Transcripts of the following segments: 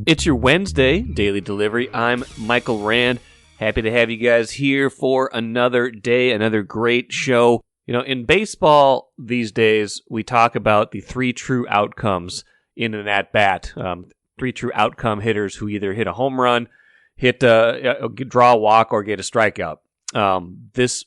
It's your Wednesday daily delivery. I'm Michael Rand. Happy to have you guys here for another day, another great show. You know, in baseball these days, we talk about the three true outcomes in an at-bat. Three true outcome hitters who either hit a home run, draw a walk, or get a strikeout. This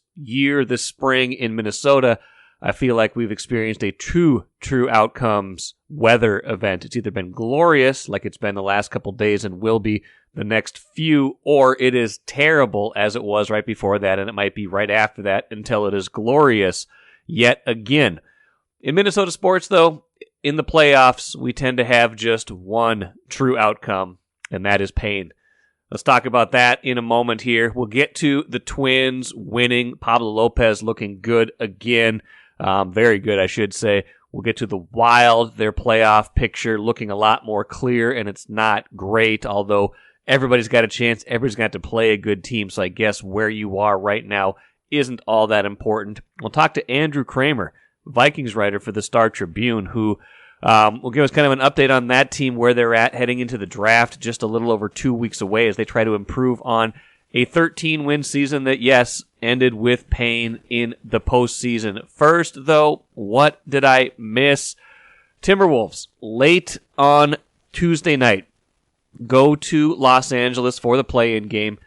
spring in Minnesota, I feel like we've experienced a true outcomes weather event. It's either been glorious, like it's been the last couple days and will be the next few, or it is terrible as it was right before that, and it might be right after that until it is glorious yet again. In Minnesota sports, though, in the playoffs, we tend to have just one true outcome, and that is pain. Let's talk about that in a moment here. We'll get to the Twins winning, Pablo Lopez looking good again. Very good, I should say. We'll get to the Wild, their playoff picture looking a lot more clear, and it's not great, although everybody's got a chance. Everybody's got to play a good team, so I guess where you are right now isn't all that important. We'll talk to Andrew Krammer, Vikings writer for the Star Tribune, who will give us kind of an update on that team, where they're at heading into the draft just a little over 2 weeks away as they try to improve on a 13-win season that, yes, ended with pain in the postseason. First, though, what did I miss? Timberwolves, late on Tuesday night, go to Los Angeles for the play-in game,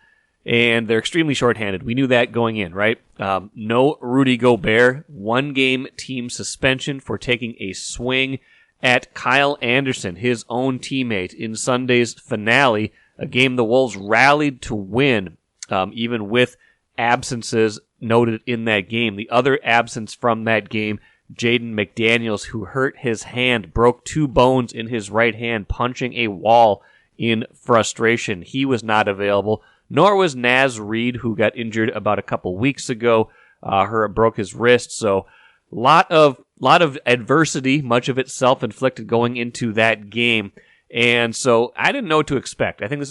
and they're extremely shorthanded. We knew that going in, right? No Rudy Gobert, one-game team suspension for taking a swing at Kyle Anderson, his own teammate, in Sunday's finale, a game the Wolves rallied to win, even with absences noted in that game. The other absence from that game, Jaden McDaniels, who hurt his hand, broke 2 bones in his right hand, punching a wall in frustration. He was not available, nor was Naz Reid, who got injured about a couple weeks ago. Broke his wrist, so lot of adversity, much of it self-inflicted going into that game. And so I didn't know what to expect. I think this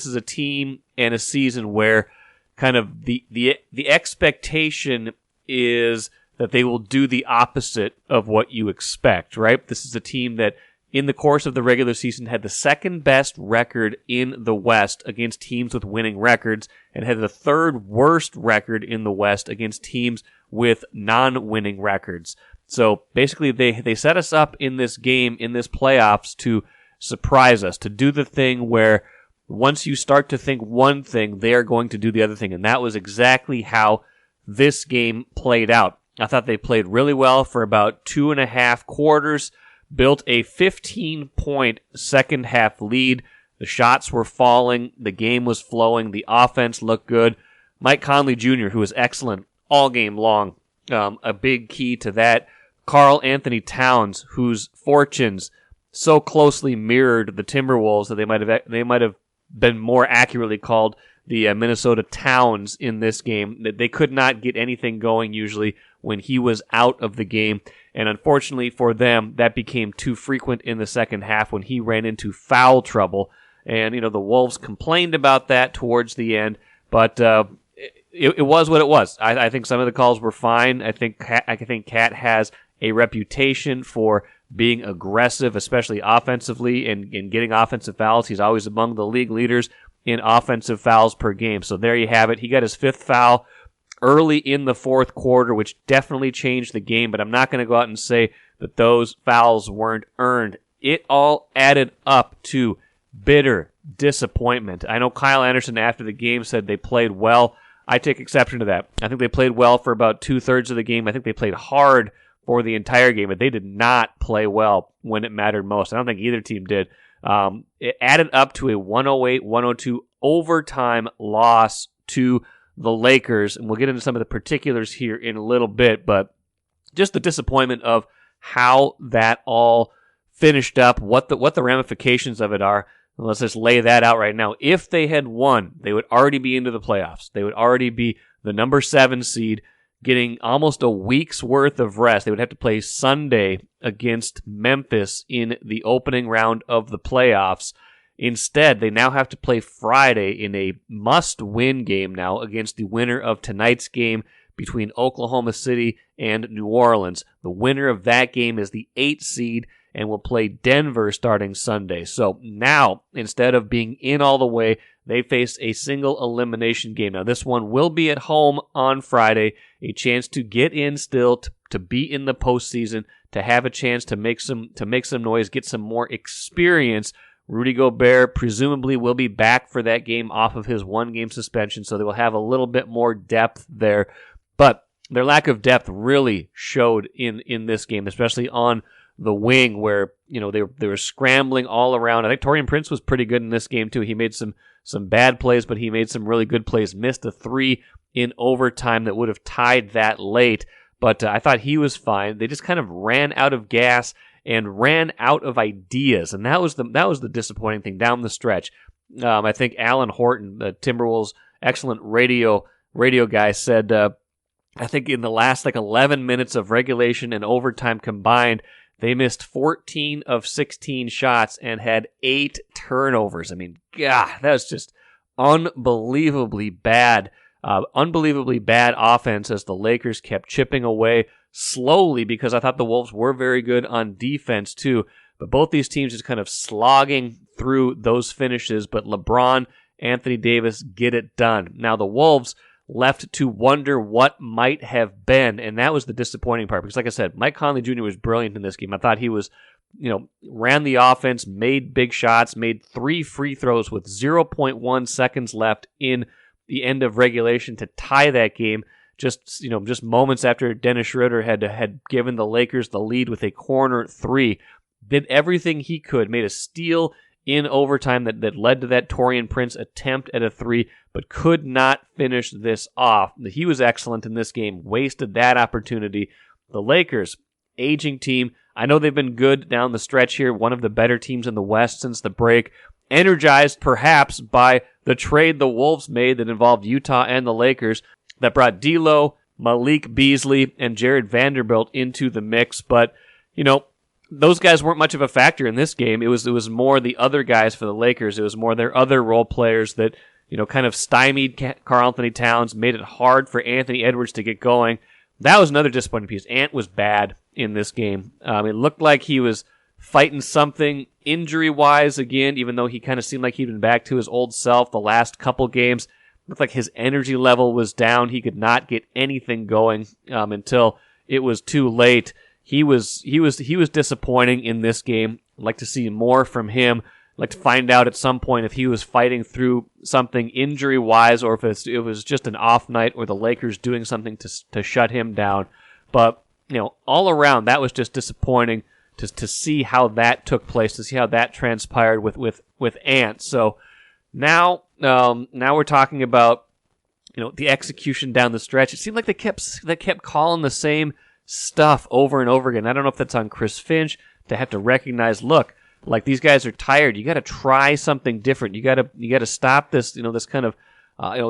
is a team and a season where kind of the expectation is that they will do the opposite of what you expect, right? This is a team that in the course of the regular season had the second best record in the West against teams with winning records, and had the third worst record in the West against teams with non-winning records. So basically they set us up in this game, in this playoffs, to surprise us, to do the thing where once you start to think one thing, they are going to do the other thing. And that was exactly how this game played out. I thought they played really well for about 2.5 quarters, built a 15-point second half lead. The shots were falling, the game was flowing, the offense looked good. Mike Conley Jr., who was excellent all game long, a big key to that. Karl Anthony Towns, whose fortunes so closely mirrored the Timberwolves that they might have been more accurately called the Minnesota Towns in this game. They could not get anything going usually when he was out of the game, and unfortunately for them, that became too frequent in the second half when he ran into foul trouble. And the Wolves complained about that towards the end, but it was what it was. I think some of the calls were fine. I think Cat has a reputation for being aggressive, especially offensively, and getting offensive fouls. He's always among the league leaders in offensive fouls per game. So there you have it. He got his 5th foul early in the fourth quarter, which definitely changed the game, but I'm not going to go out and say that those fouls weren't earned. It all added up to bitter disappointment. I know Kyle Anderson after the game said they played well. I take exception to that. I think they played well for about 2/3 of the game. I think they played hard for the entire game, but they did not play well when it mattered most. I don't think either team did. It added up to a 108-102 overtime loss to the Lakers, and we'll get into some of the particulars here in a little bit, but just the disappointment of how that all finished up, what the ramifications of it are. Let's just lay that out right now. If they had won, they would already be into the playoffs. They would already be the number 7 seed, getting almost a week's worth of rest. They would have to play Sunday against Memphis in the opening round of the playoffs. Instead, they now have to play Friday in a must-win game now against the winner of tonight's game between Oklahoma City and New Orleans. The winner of that game is the 8th seed, and will play Denver starting Sunday. So now, instead of being in all the way, they face a single elimination game. Now, this one will be at home on Friday, a chance to get in still, to be in the postseason, to have a chance to make some noise, get some more experience. Rudy Gobert presumably will be back for that game off of his one-game suspension, so they will have a little bit more depth there. But their lack of depth really showed in this game, especially on the wing where they were scrambling all around. I think Taurean Prince was pretty good in this game too. He made some bad plays, but he made some really good plays. Missed a 3 in overtime that would have tied that late, but I thought he was fine. They just kind of ran out of gas and ran out of ideas, and that was the disappointing thing down the stretch. I think Alan Horton, the Timberwolves' excellent radio guy, said I think in the last 11 minutes of regulation and overtime combined, they missed 14 of 16 shots and had 8 turnovers. I mean, God, that was just unbelievably bad. Unbelievably bad offense as the Lakers kept chipping away slowly, because I thought the Wolves were very good on defense too. But both these teams just kind of slogging through those finishes. But LeBron, Anthony Davis get it done. Now the Wolves left to wonder what might have been, and that was the disappointing part. Because like I said, Mike Conley Jr. was brilliant in this game. I thought he was, ran the offense, made big shots, made 3 free throws with 0.1 seconds left in the end of regulation to tie that game. Just moments after Dennis Schroeder had given the Lakers the lead with a corner 3, did everything he could, made a steal in overtime that led to that Taurean Prince attempt at a 3, but could not finish this off. He was excellent in this game, wasted that opportunity. The Lakers, aging team, I know they've been good down the stretch here, one of the better teams in the West since the break, energized perhaps by the trade the Wolves made that involved Utah and the Lakers, that brought D'Lo, Malik Beasley, and Jared Vanderbilt into the mix. But, those guys weren't much of a factor in this game. It was more the other guys for the Lakers. It was more their other role players that, kind of stymied Karl-Anthony Towns, made it hard for Anthony Edwards to get going. That was another disappointing piece. Ant was bad in this game. It looked like he was fighting something injury-wise again, even though he kind of seemed like he'd been back to his old self the last couple games. Looked like his energy level was down. He could not get anything going until it was too late. He was disappointing in this game. I'd like to see more from him. I'd like to find out at some point if he was fighting through something injury-wise, or if it was just an off night, or the Lakers doing something to shut him down. But all around, that was just disappointing to see how that took place, to see how that transpired with Ant. So now we're talking about the execution down the stretch. It seemed like they kept calling the same stuff over and over again. I don't know if that's on Chris Finch to have to recognize, look, like these guys are tired. You got to try something different. You got to stop this. This kind of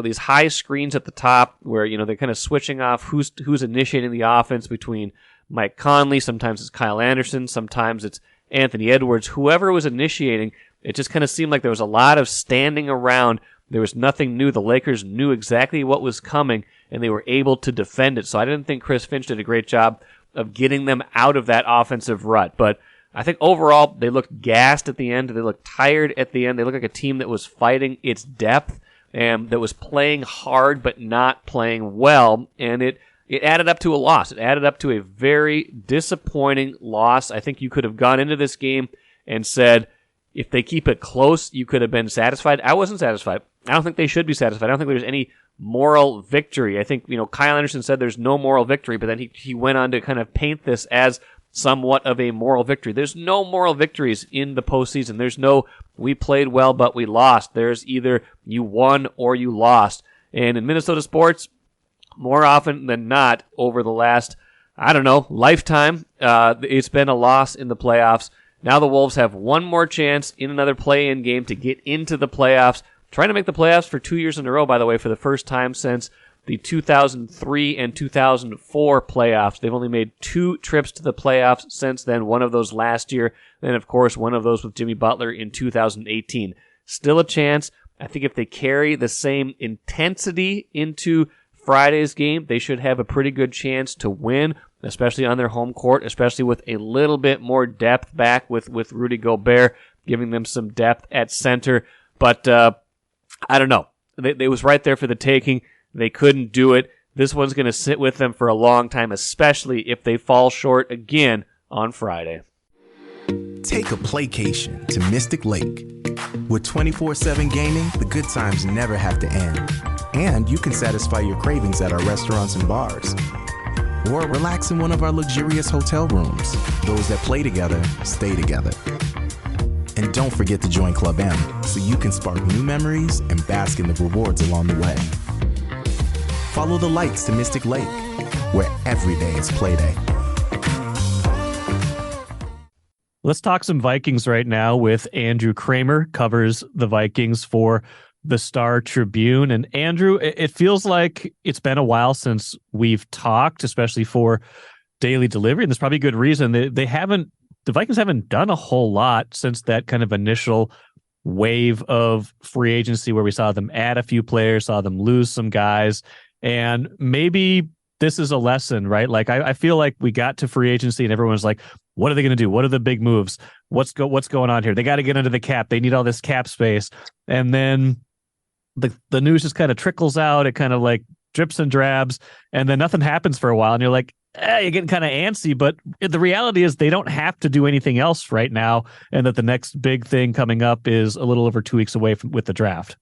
these high screens at the top where they're kind of switching off who's initiating the offense between Mike Conley. Sometimes it's Kyle Anderson. Sometimes it's Anthony Edwards. Whoever was initiating, it just kind of seemed like there was a lot of standing around. There was nothing new. The Lakers knew exactly what was coming, and they were able to defend it. So I didn't think Chris Finch did a great job of getting them out of that offensive rut. But I think overall, they looked gassed at the end. They looked tired at the end. They looked like a team that was fighting its depth and that was playing hard but not playing well. And it added up to a loss. It added up to a very disappointing loss. I think you could have gone into this game and said, if they keep it close, you could have been satisfied. I wasn't satisfied. I don't think they should be satisfied. I don't think there's any moral victory. I think, Kyle Anderson said there's no moral victory, but then he went on to kind of paint this as somewhat of a moral victory. There's no moral victories in the postseason. There's no, we played well, but we lost. There's either you won or you lost. And in Minnesota sports, more often than not, over the last, lifetime, it's been a loss in the playoffs. Now the Wolves have one more chance in another play-in game to get into the playoffs. Trying to make the playoffs for 2 years in a row, by the way, for the first time since the 2003 and 2004 playoffs. They've only made 2 trips to the playoffs since then, one of those last year, and of course one of those with Jimmy Butler in 2018. Still a chance. I think if they carry the same intensity into Friday's game, they should have a pretty good chance to win. especially on their home court, especially with a little bit more depth back with Rudy Gobert, giving them some depth at center. But I don't know. They was right there for the taking. They couldn't do it. This one's going to sit with them for a long time, especially if they fall short again on Friday. Take a playcation to Mystic Lake. With 24/7 gaming, the good times never have to end. And you can satisfy your cravings at our restaurants and bars. Or relax in one of our luxurious hotel rooms. Those that play together, stay together. And don't forget to join Club M so you can spark new memories and bask in the rewards along the way. Follow the lights to Mystic Lake, where every day is play day. Let's talk some Vikings right now with Andrew Krammer, covers the Vikings for the Star Tribune. And Andrew, it feels like it's been a while since we've talked, especially for daily delivery. And there's probably a good reason. The Vikings haven't done a whole lot since that kind of initial wave of free agency where we saw them add a few players, saw them lose some guys. And maybe this is a lesson, right? Like I feel like we got to free agency and everyone's like, what are they going to do? What are the big moves? What's going on here? They got to get under the cap. They need all this cap space. And then the news just kind of trickles out. It kind of like drips and drabs, and then nothing happens for a while. And you're like, you're getting kind of antsy. But the reality is they don't have to do anything else right now. And that the next big thing coming up is a little over 2 weeks away with the draft.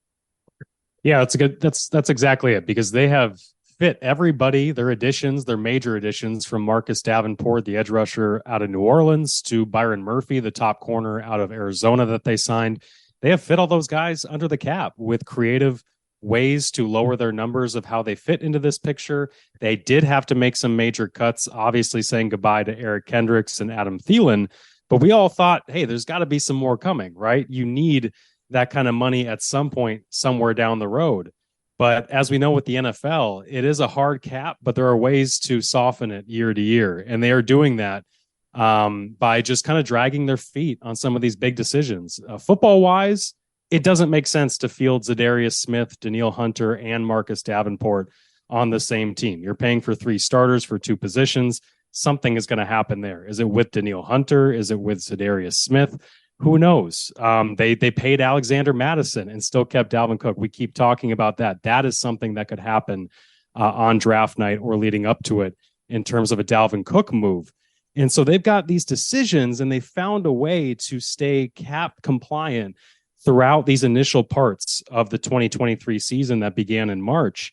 Yeah, that's exactly it, because they have fit everybody, their additions, their major additions, from Marcus Davenport, the edge rusher out of New Orleans, to Byron Murphy, the top corner out of Arizona that they signed. They have fit all those guys under the cap with creative ways to lower their numbers of how they fit into this picture. They did have to make some major cuts, obviously saying goodbye to Eric Kendricks and Adam Thielen, but we all thought, hey, there's got to be some more coming, right? You need that kind of money at some point somewhere down the road. But as we know with the NFL, it is a hard cap, but there are ways to soften it year to year. And they are doing that by just kind of dragging their feet on some of these big decisions. Football-wise, it doesn't make sense to field Za'Darius Smith, Danielle Hunter, and Marcus Davenport on the same team. You're paying for 3 starters for 2 positions. Something is going to happen there. Is it with Danielle Hunter? Is it with Za'Darius Smith? Who knows? They paid Alexander Madison and still kept Dalvin Cook. We keep talking about that. That is something that could happen on draft night or leading up to it in terms of a Dalvin Cook move. And so they've got these decisions, and they found a way to stay cap compliant throughout these initial parts of the 2023 season that began in March.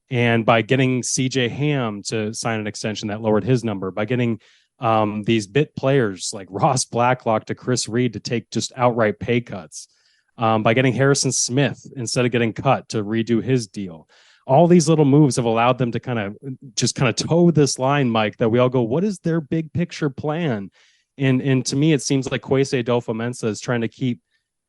And by getting CJ Ham to sign an extension that lowered his number, by getting these bit players like Ross Blacklock to Chris Reed to take just outright pay cuts, by getting Harrison Smith instead of getting cut to redo his deal. All these little moves have allowed them to kind of toe this line, Mike, that we all go, what is their big picture plan? And to me, it seems like Kwesi Adolfo-Mensah is trying to keep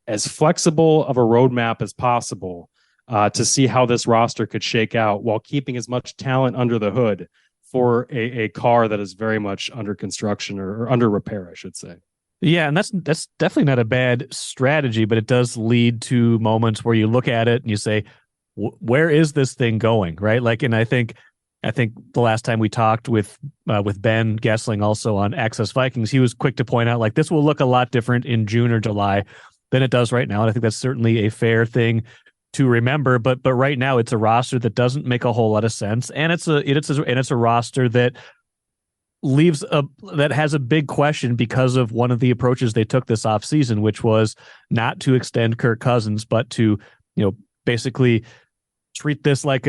as flexible of a roadmap as possible to see how this roster could shake out while keeping as much talent under the hood for a car that is very much under construction or under repair, I should say. Yeah, and that's definitely not a bad strategy, but it does lead to moments where you look at it and you say, where is this thing going, right? Like, and I think the last time we talked with Ben Gessling, also on Access Vikings, he was quick to point out, like, this will look a lot different in June or July than it does right now, and I think that's certainly a fair thing to remember. But right now, it's a roster that doesn't make a whole lot of sense, and it's a roster that that has a big question because of one of the approaches they took this offseason, which was not to extend Kirk Cousins, but to, basically treat this like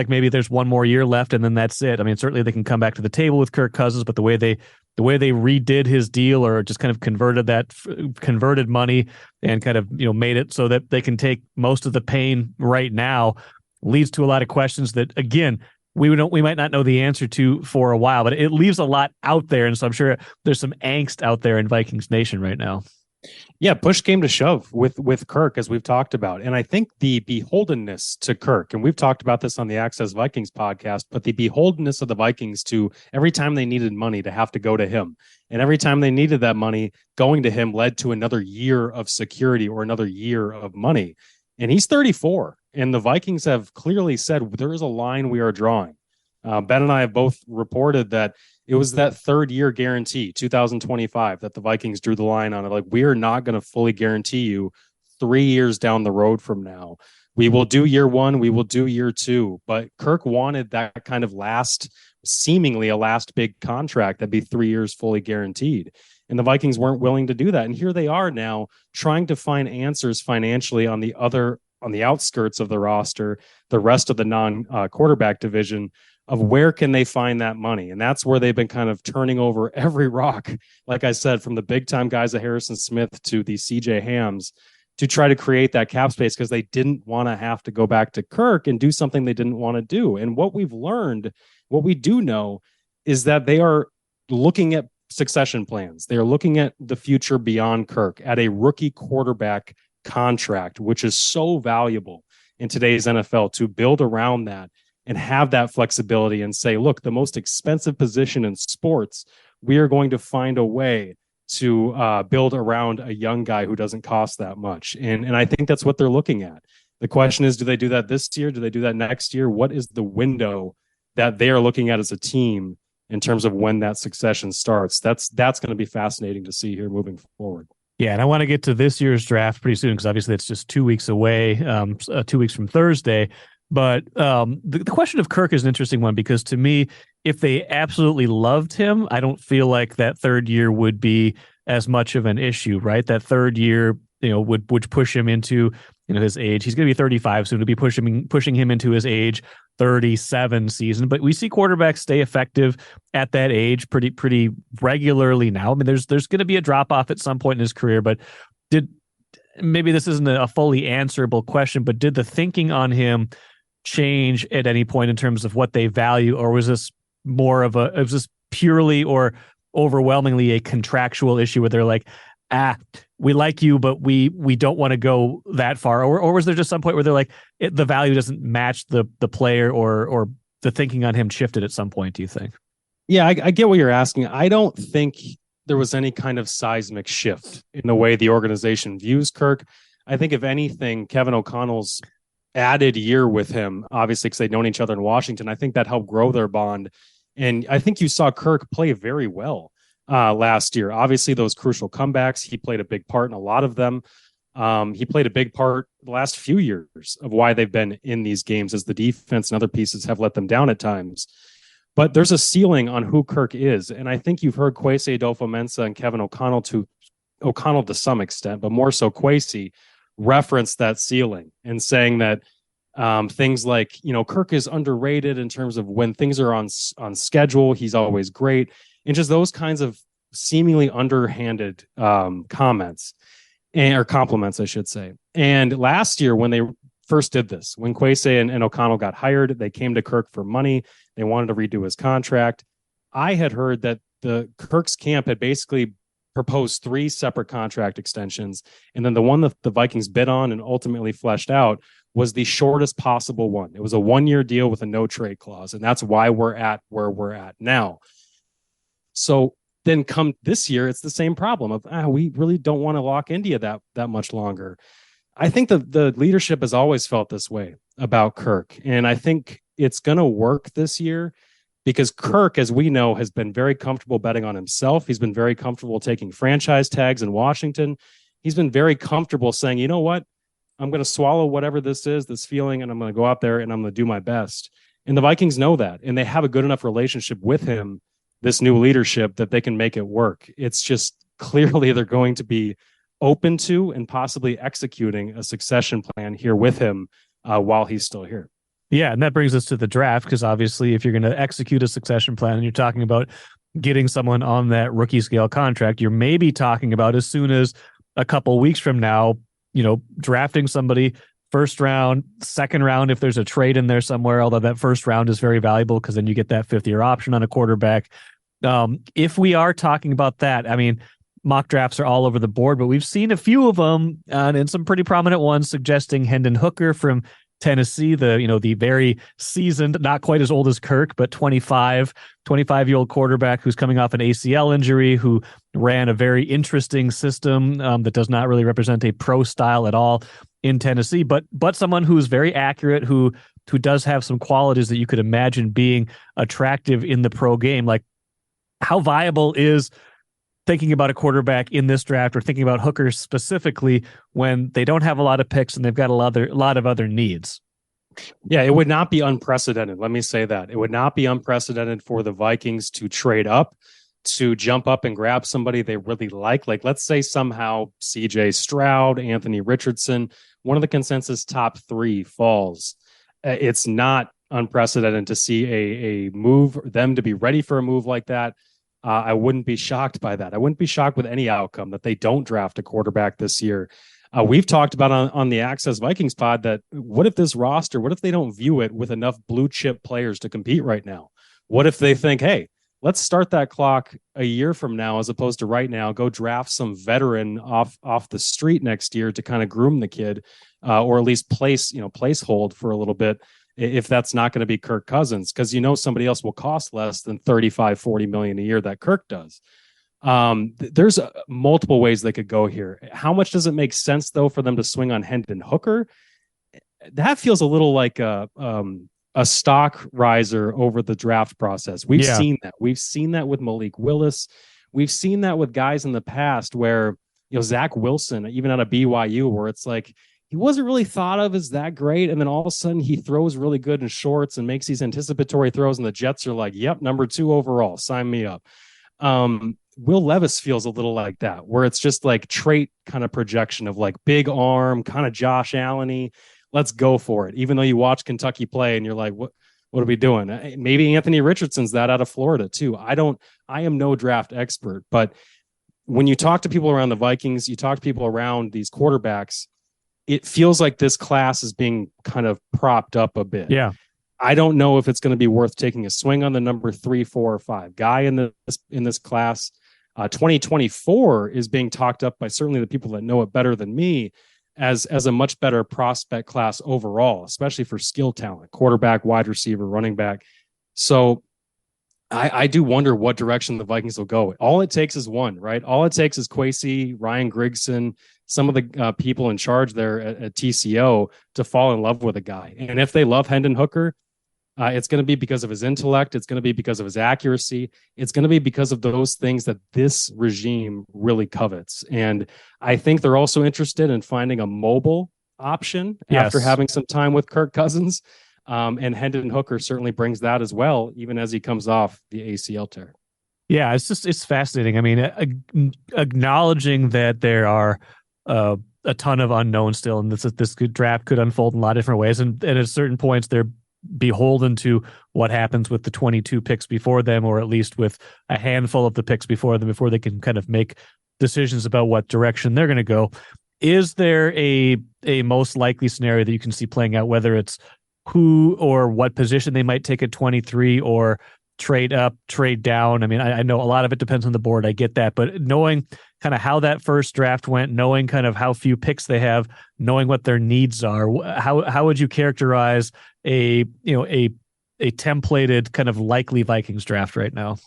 maybe there's one more year left and then that's it. I mean, certainly they can come back to the table with Kirk Cousins, but the way they redid his deal, or just kind of converted money and kind of, made it so that they can take most of the pain right now, leads to a lot of questions that, again, we might not know the answer to for a while, but it leaves a lot out there. And so I'm sure there's some angst out there in Vikings Nation right now. Yeah, push came to shove with Kirk, as we've talked about. And I think the beholdenness to Kirk, and we've talked about this on the Access Vikings podcast, but the beholdenness of the Vikings to every time they needed money to have to go to him. And every time they needed that money, going to him led to another year of security or another year of money. And he's 34. And the Vikings have clearly said there is a line we are drawing. Ben and I have both reported that it was that third-year guarantee, 2025, that the Vikings drew the line on it. Like, we are not going to fully guarantee you 3 years down the road from now. We will do year one, we will do year two. But Kirk wanted that kind of seemingly a last big contract that'd be 3 years fully guaranteed. And the Vikings weren't willing to do that. And here they are now trying to find answers financially on the outskirts of the roster, the rest of the non-quarterback division, of where can they find that money. And that's where they've been kind of turning over every rock, like I said, from the big time guys of Harrison Smith to the CJ Hams, to try to create that cap space, because they didn't want to have to go back to Kirk and do something they didn't want to do. And what we've learned, what we do know, is that they are looking at succession plans. They are looking at the future beyond Kirk, at a rookie quarterback contract, which is so valuable in today's NFL, to build around that and have that flexibility and say, look, the most expensive position in sports, we are going to find a way to build around a young guy who doesn't cost that much. And I think that's what they're looking at. The question is, do they do that this year? Do they do that next year? What is the window that they are looking at as a team in terms of when that succession starts? That's going to be fascinating to see here moving forward. Yeah, and I want to get to this year's draft pretty soon, because obviously it's just 2 weeks away, 2 weeks from Thursday. But the question of Kirk is an interesting one, because to me, if they absolutely loved him, I don't feel like that third year would be as much of an issue, right? That third year, would push him into, his age. He's going to be 35 soon. To be pushing him into his age 37 season. But we see quarterbacks stay effective at that age pretty regularly now. I mean, there's going to be a drop off at some point in his career, but maybe this isn't a fully answerable question, but did the thinking on him change at any point in terms of what they value, or was this purely or overwhelmingly a contractual issue where they're like, we like you, but we don't want to go that far, or was there just some point where they're like, the value doesn't match the player, or the thinking on him shifted at some point, do you think? Yeah, I get what you're asking. I don't think there was any kind of seismic shift in the way the organization views Kirk. I think, if anything, Kevin O'Connell's added year with him, obviously, because they'd known each other in Washington, I think that helped grow their bond. And I think you saw Kirk play very well last year. Obviously, those crucial comebacks, he played a big part in a lot of them. He played a big part the last few years of why they've been in these games, as the defense and other pieces have let them down at times. But there's a ceiling on who Kirk is. And I think you've heard Kwesi Adolfo-Mensah and Kevin O'Connell to some extent, but more so Kwesi, reference that ceiling and saying that things like, Kirk is underrated in terms of when things are on schedule. He's always great. And just those kinds of seemingly underhanded comments or compliments, I should say. And last year, when they first did this, when Kwesi and O'Connell got hired, they came to Kirk for money. They wanted to redo his contract. I had heard that the Kirk's camp had basically proposed 3 separate contract extensions. And then the one that the Vikings bid on and ultimately fleshed out was the shortest possible one. It was a 1-year deal with a no trade clause. And that's why we're at where we're at now. So then come this year, it's the same problem of, we really don't want to lock India that much longer. I think the leadership has always felt this way about Kirk. And I think it's going to work this year, because Kirk, as we know, has been very comfortable betting on himself. He's been very comfortable taking franchise tags in Washington. He's been very comfortable saying, you know what, I'm going to swallow whatever this feeling, and I'm going to go out there and I'm going to do my best. And the Vikings know that, and they have a good enough relationship with him, this new leadership, that they can make it work. It's just clearly they're going to be open to and possibly executing a succession plan here with him while he's still here. Yeah, and that brings us to the draft, because obviously if you're going to execute a succession plan and you're talking about getting someone on that rookie scale contract, you're maybe talking about as soon as a couple weeks from now, drafting somebody first round, second round, if there's a trade in there somewhere, although that first round is very valuable because then you get that 5th-year option on a quarterback. If we are talking about that, I mean, mock drafts are all over the board, but we've seen a few of them and some pretty prominent ones suggesting Hendon Hooker from Tennessee, the very seasoned, not quite as old as Kirk, but 25-year-old quarterback who's coming off an ACL injury, who ran a very interesting system that does not really represent a pro style at all. in Tennessee, but someone who's very accurate, who does have some qualities that you could imagine being attractive in the pro game. Like, how viable is thinking about a quarterback in this draft, or thinking about hookers specifically, when they don't have a lot of picks and they've got a lot of other needs? Yeah, it would not be unprecedented. Let me say that. It would not be unprecedented for the Vikings to trade up, to jump up and grab somebody they really like. Like, let's say somehow CJ Stroud, Anthony Richardson, one of the consensus top 3 falls. It's not unprecedented to see a move, them to be ready for a move like that. I wouldn't be shocked by that. I wouldn't be shocked with any outcome that they don't draft a quarterback this year. We've talked about on the Access Vikings pod that what if this roster, what if they don't view it with enough blue chip players to compete right now? What if they think, hey, let's start that clock a year from now as opposed to right now, go draft some veteran off the street next year to kind of groom the kid, or at least place hold for a little bit, if that's not going to be Kirk Cousins, because somebody else will cost less than 35-40 million a year that Kirk does. There's multiple ways they could go here. How much does it make sense though for them to swing on Hendon Hooker? That feels a little like a stock riser over the draft process. We've seen that. We've seen that with Malik Willis. We've seen that with guys in the past where, Zach Wilson, even out of BYU, where it's like, he wasn't really thought of as that great. And then all of a sudden he throws really good in shorts and makes these anticipatory throws. And the Jets are like, yep, number 2 overall, sign me up. Will Levis feels a little like that, where it's just like trait kind of projection of like big arm, kind of Josh Allen-y. Let's go for it. Even though you watch Kentucky play and you're like, what are we doing? Maybe Anthony Richardson's that out of Florida too. I am no draft expert, but when you talk to people around the Vikings, you talk to people around these quarterbacks, it feels like this class is being kind of propped up a bit. Yeah. I don't know if it's going to be worth taking a swing on the number 3, 4, or 5 guy in this class. 2024 is being talked up by certainly the people that know it better than me as a much better prospect class overall, especially for skill talent, quarterback, wide receiver, running back. So I do wonder what direction the Vikings will go. All it takes is one, right? All it takes is Kwesi, Ryan Grigson, some of the people in charge there at TCO to fall in love with a guy. And if they love Hendon Hooker, it's going to be because of his intellect. It's going to be because of his accuracy. It's going to be because of those things that this regime really covets. And I think they're also interested in finding a mobile option after having some time with Kirk Cousins. And Hendon Hooker certainly brings that as well, even as he comes off the ACL tear. Yeah, it's fascinating. I mean, acknowledging that there are a ton of unknowns still, and this draft could unfold in a lot of different ways. And at certain points, they're beholden to what happens with the 22 picks before them, or at least with a handful of the picks before them, before they can kind of make decisions about what direction they're going to go. Is there a most likely scenario that you can see playing out, whether it's who or what position they might take at 23, or trade up, trade down? I mean, I know a lot of it depends on the board. I get that, but knowing kind of how that first draft went, knowing kind of how few picks they have, knowing what their needs are, how would you characterize a templated kind of likely Vikings draft right now?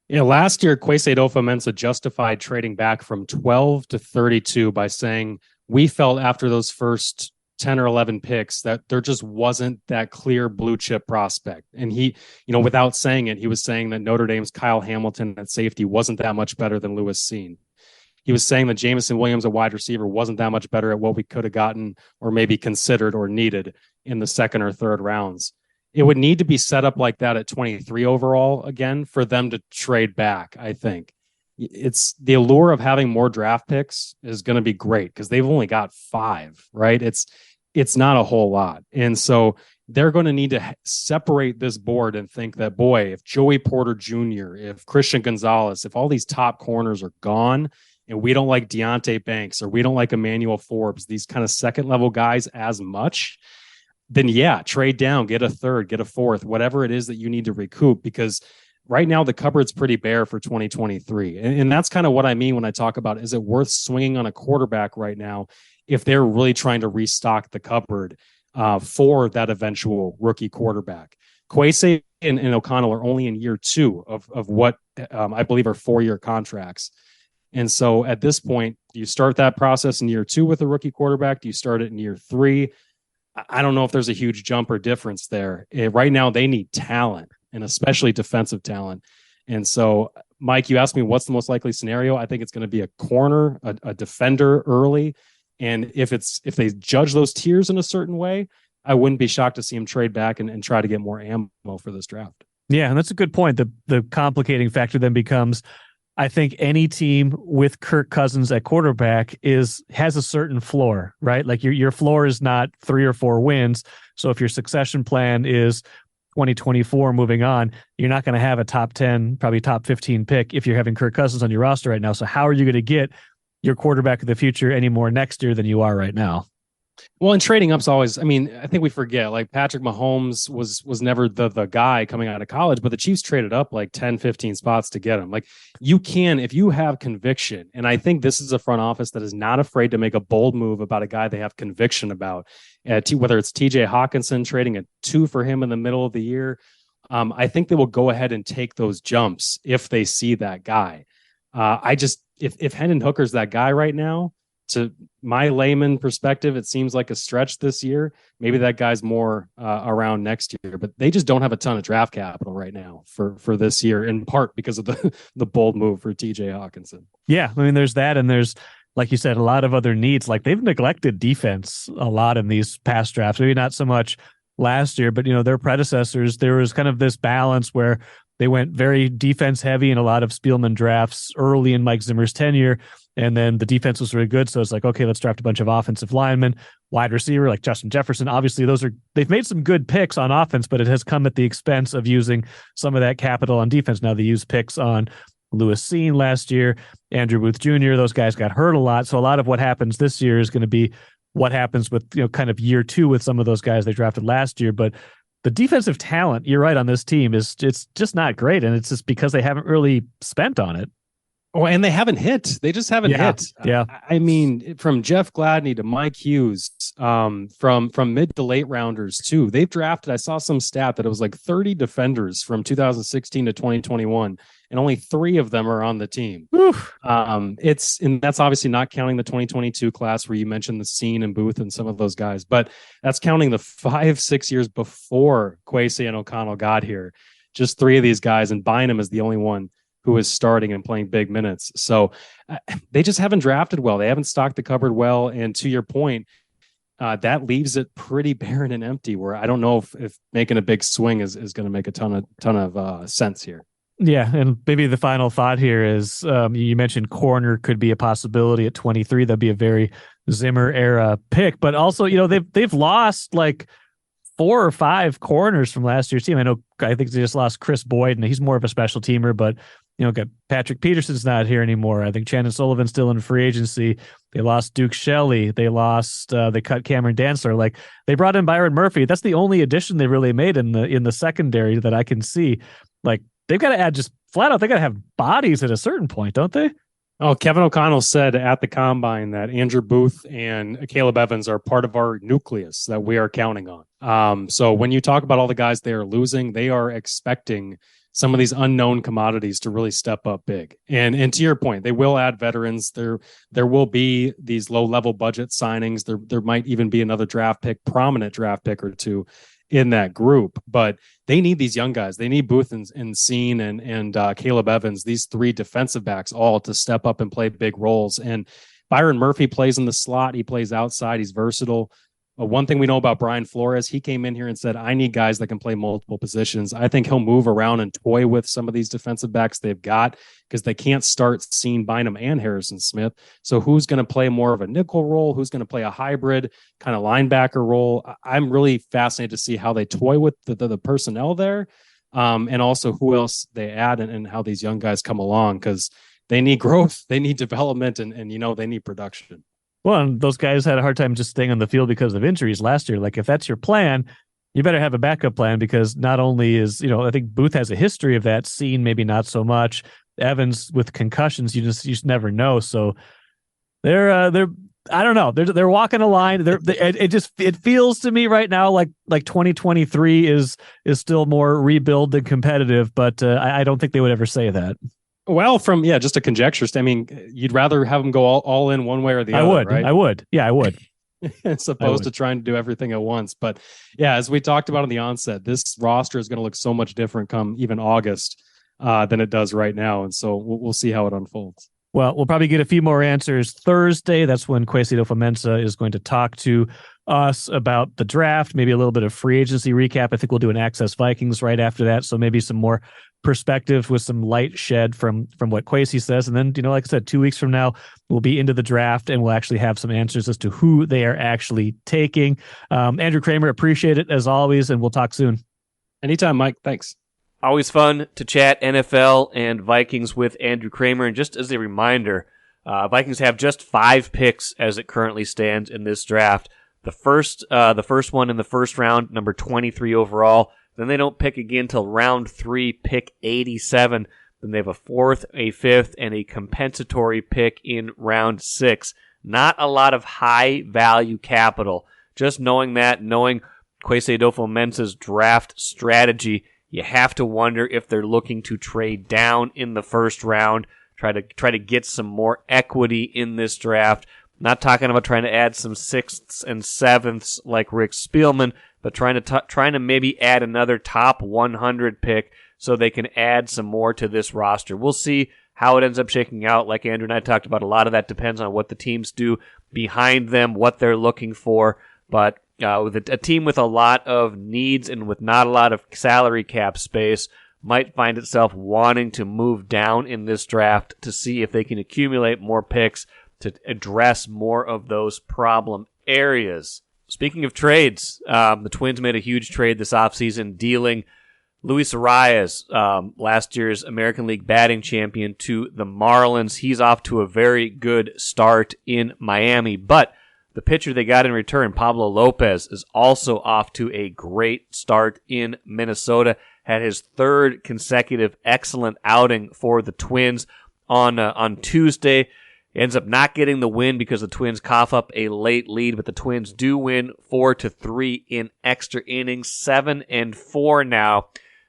Yeah, last year, Kwesi Adofo-Mensah justified trading back from 12 to 32 by saying, we felt after those first 10 or 11 picks that there just wasn't that clear blue chip prospect. And he, without saying it, he was saying that Notre Dame's Kyle Hamilton at safety wasn't that much better than Lewis Seen. He was saying that Jameson Williams, a wide receiver, wasn't that much better at what we could have gotten or maybe considered or needed in the second or third rounds. It would need to be set up like that at 23 overall again for them to trade back. I think it's the allure of having more draft picks is going to be great because they've only got 5, right? It's not a whole lot. And so they're going to need to separate this board and think that, boy, if Joey Porter Jr., if Christian Gonzalez, if all these top corners are gone and we don't like Deonte Banks or we don't like Emmanuel Forbes, these kind of second level guys as much, then yeah, trade down, get a third, get a fourth, whatever it is that you need to recoup, because right now the cupboard's pretty bare for 2023. And that's kind of what I mean when I talk about, is it worth swinging on a quarterback right now if they're really trying to restock the cupboard for that eventual rookie quarterback? Kwesi and O'Connell are only in year 2 of what I believe are 4-year contracts. And so at this point, do you start that process in year 2 with a rookie quarterback? Do you start it in year 3? I don't know if there's a huge jump or difference there. Right now, they need talent, and especially defensive talent. And so, Mike, you asked me what's the most likely scenario. I think it's going to be a corner, a defender early. And if they judge those tiers in a certain way, I wouldn't be shocked to see him trade back and try to get more ammo for this draft. Yeah, and that's a good point. The complicating factor then becomes, I think any team with Kirk Cousins at quarterback has a certain floor, right? Like your floor is not 3 or 4 wins. So if your succession plan is 2024 moving on, you're not going to have a top 10, probably top 15 pick if you're having Kirk Cousins on your roster right now. So how are you going to get your quarterback of the future any more next year than you are right now? Well, and trading up's always, I think we forget, like Patrick Mahomes was never the guy coming out of college, but the Chiefs traded up like 10, 15 spots to get him. Like you can, if you have conviction, and I think this is a front office that is not afraid to make a bold move about a guy they have conviction about, whether it's TJ Hawkinson trading a 2 for him in the middle of the year. I think they will go ahead and take those jumps if they see that guy. If Hendon Hooker's that guy right now, to my layman perspective, it seems like a stretch this year. Maybe that guy's more around next year, but they just don't have a ton of draft capital right now for this year, in part because of the bold move for TJ Hawkinson. Yeah, I mean, there's that, and there's, like you said, a lot of other needs. Like they've neglected defense a lot in these past drafts. Maybe not so much last year, but their predecessors, there was kind of this balance where they went very defense heavy in a lot of Spielman drafts early in Mike Zimmer's tenure. And then the defense was really good. So it's like, okay, let's draft a bunch of offensive linemen, wide receiver like Justin Jefferson. Obviously, they've made some good picks on offense, but it has come at the expense of using some of that capital on defense. Now they use picks on Lewis Seen last year, Andrew Booth Jr. Those guys got hurt a lot. So a lot of what happens this year is going to be what happens with, kind of year 2 with some of those guys they drafted last year. But the defensive talent, you're right, on this team it's just not great. And it's just because they haven't really spent on it. Oh, and they haven't hit. They just haven't hit. Yeah. I mean, from Jeff Gladney to Mike Hughes, from mid to late rounders too. They've drafted, I saw some stat that it was like 30 defenders from 2016 to 2021, and only 3 of them are on the team. And that's obviously not counting the 2022 class where you mentioned the Scene and Booth and some of those guys, but that's counting the 5-6 years before Kwesi and O'Connell got here. Just 3 of these guys, and Bynum is the only one who is starting and playing big minutes. So they just haven't drafted well. They haven't stocked the cupboard well. And to your point, that leaves it pretty barren and empty, where I don't know if making a big swing is going to make a ton of sense here. Yeah, and maybe the final thought here is you mentioned corner could be a possibility at 23. That'd be a very Zimmer era pick, but also they've lost like 4 or 5 corners from last year's team. I think they just lost Chris Boyd, and he's more of a special teamer, but got Patrick Peterson's not here anymore. I think Shannon Sullivan's still in free agency. They lost Duke Shelley. They cut Cameron Dantzler. Like they brought in Byron Murphy. That's the only addition they really made in the secondary that I can see. Like they've got to add, just flat out, they got to have bodies at a certain point, don't they? Oh, Kevin O'Connell said at the combine that Andrew Booth and Caleb Evans are part of our nucleus that we are counting on. So when you talk about all the guys they are losing, they are expecting some of these unknown commodities to really step up big. And to your point, they will add veterans. There will be these low level budget signings. There might even be another prominent draft pick or 2 in that group, but they need these young guys. They need Booth and Scene and Caleb Evans, these 3 defensive backs, all to step up and play big roles. And Byron Murphy plays in the slot. He plays outside. He's versatile. One thing we know about Brian Flores, he came in here and said, I need guys that can play multiple positions. I think he'll move around and toy with some of these defensive backs they've got, because they can't start Scene, Bynum, and Harrison Smith. So who's going to play more of a nickel role? Who's going to play a hybrid kind of linebacker role? I'm really fascinated to see how they toy with the personnel there, and also who else they add and how these young guys come along, because they need growth, they need development, and they need production. Well, and those guys had a hard time just staying on the field because of injuries last year. Like if that's your plan, you better have a backup plan, because not only is, I think Booth has a history of that. Scene, maybe not so much. Evans with concussions, you just never know. So they're I don't know. They're walking a line. It feels to me right now like 2023 is still more rebuild than competitive, but I don't think they would ever say that. Well, from just a conjecture. I mean, you'd rather have them go all in one way or the other, right? I would. Yeah, I would. As opposed to trying to do everything at once. But yeah, as we talked about in the onset, this roster is going to look so much different come even August than it does right now. And so we'll see how it unfolds. Well, we'll probably get a few more answers Thursday. That's when Kwesi Adofo-Mensah is going to talk to us about the draft, maybe a little bit of free agency recap. I think we'll do an Access Vikings right after that. So maybe some more perspective with some light shed from what Kwesi says. And then, like I said, 2 weeks from now, we'll be into the draft and we'll actually have some answers as to who they are actually taking. Andrew Krammer, appreciate it as always, and we'll talk soon. Anytime, Mike. Thanks. Always fun to chat NFL and Vikings with Andrew Krammer. And just as a reminder, Vikings have just 5 picks as it currently stands in this draft. The first one in the first round, number 23 overall. Then they don't pick again till round 3, pick 87. Then they have a 4th, a 5th, and a compensatory pick in round 6. Not a lot of high-value capital. Just knowing Kwesi Adofo-Mensah's draft strategy, you have to wonder if they're looking to trade down in the first round, try to get some more equity in this draft. Not talking about trying to add some 6ths and 7ths like Rick Spielman, but trying to maybe add another top 100 pick so they can add some more to this roster. We'll see how it ends up shaking out. Like Andrew and I talked about, a lot of that depends on what the teams do behind them, what they're looking for. But with a team with a lot of needs and with not a lot of salary cap space, might find itself wanting to move down in this draft to see if they can accumulate more picks to address more of those problem areas. Speaking of trades, the Twins made a huge trade this offseason, dealing Luis Arias, last year's American League batting champion, to the Marlins. He's off to a very good start in Miami, but the pitcher they got in return, Pablo Lopez, is also off to a great start in Minnesota. Had his 3rd consecutive excellent outing for the Twins on Tuesday. Ends up not getting the win because the Twins cough up a late lead, but the Twins do win 4-3 in extra innings, 7-4 now.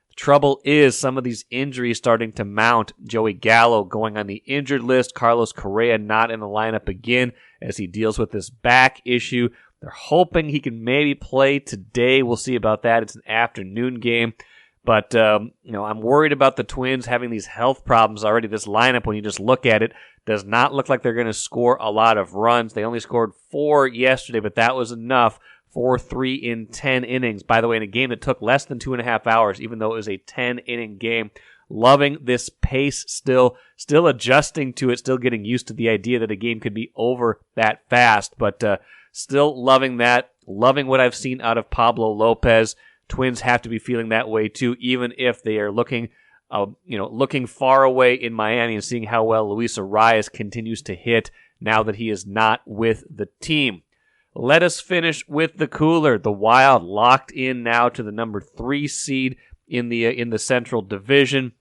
The trouble is some of these injuries starting to mount. Joey Gallo going on the injured list. Carlos Correa not in the lineup again as he deals with this back issue. They're hoping he can maybe play today. We'll see about that. It's an afternoon game. But, I'm worried about the Twins having these health problems already. This lineup, when you just look at it, does not look like they're going to score a lot of runs. They only scored 4 yesterday, but that was enough. 4-3 in 10 innings. By the way, in a game that took less than 2.5 hours, even though it was a 10-inning game. Loving this pace still adjusting to it, still getting used to the idea that a game could be over that fast. But still loving that. Loving what I've seen out of Pablo Lopez. Twins have to be feeling that way too, even if they are looking far away in Miami and seeing how well Luis Arias continues to hit now that he is not with the team. Let us finish with the cooler. The Wild locked in now to the number 3 seed in the Central Division.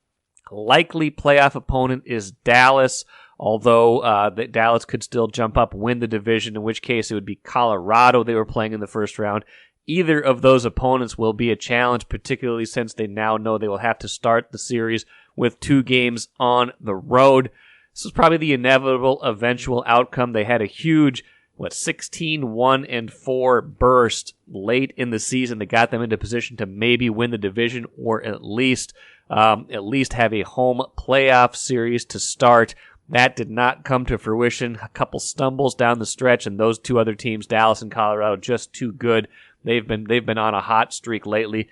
Likely playoff opponent is Dallas, although Dallas could still jump up, win the division, in which case it would be Colorado they were playing in the first round. Either of those opponents will be a challenge, particularly since they now know they will have to start the series with 2 games on the road. This is probably the inevitable eventual outcome. They had a huge 16-1-4 burst late in the season that got them into position to maybe win the division or at least have a home playoff series to start. That did not come to fruition. A couple stumbles down the stretch, and those 2 other teams, Dallas and Colorado, just too good. They've been on a hot streak lately,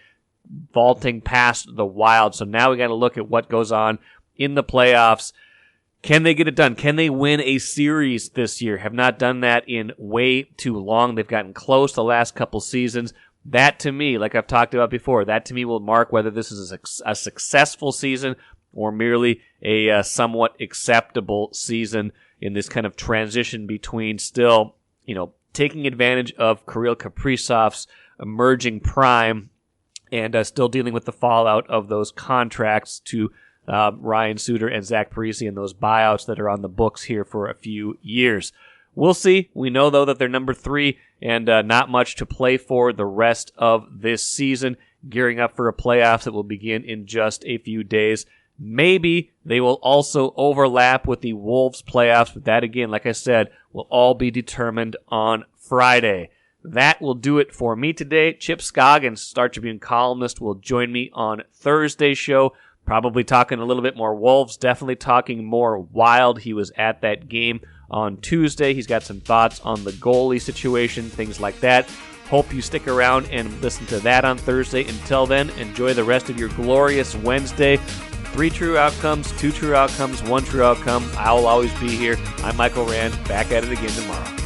vaulting past the Wild. So now we got to look at what goes on in the playoffs. Can they get it done? Can they win a series this year? Have not done that in way too long. They've gotten close the last couple seasons. That to me, like I've talked about before, that to me will mark whether this is a successful season or merely a somewhat acceptable season in this kind of transition between still, taking advantage of Kirill Kaprizov's emerging prime and still dealing with the fallout of those contracts to Ryan Suter and Zach Parise and those buyouts that are on the books here for a few years. We'll see. We know, though, that they're number 3 and not much to play for the rest of this season, gearing up for a playoffs that will begin in just a few days. Maybe they will also overlap with the Wolves playoffs, but that, again, like I said, will all be determined on Friday. That will do it for me today. Chip Scoggins, Star Tribune columnist, will join me on Thursday's show, probably talking a little bit more Wolves, definitely talking more Wild. He was at that game on Tuesday. He's got some thoughts on the goalie situation, things like that. Hope you stick around and listen to that on Thursday. Until then, enjoy the rest of your glorious Wednesday. 3 true outcomes, 2 true outcomes, 1 true outcome. I will always be here. I'm Michael Rand, back at it again tomorrow.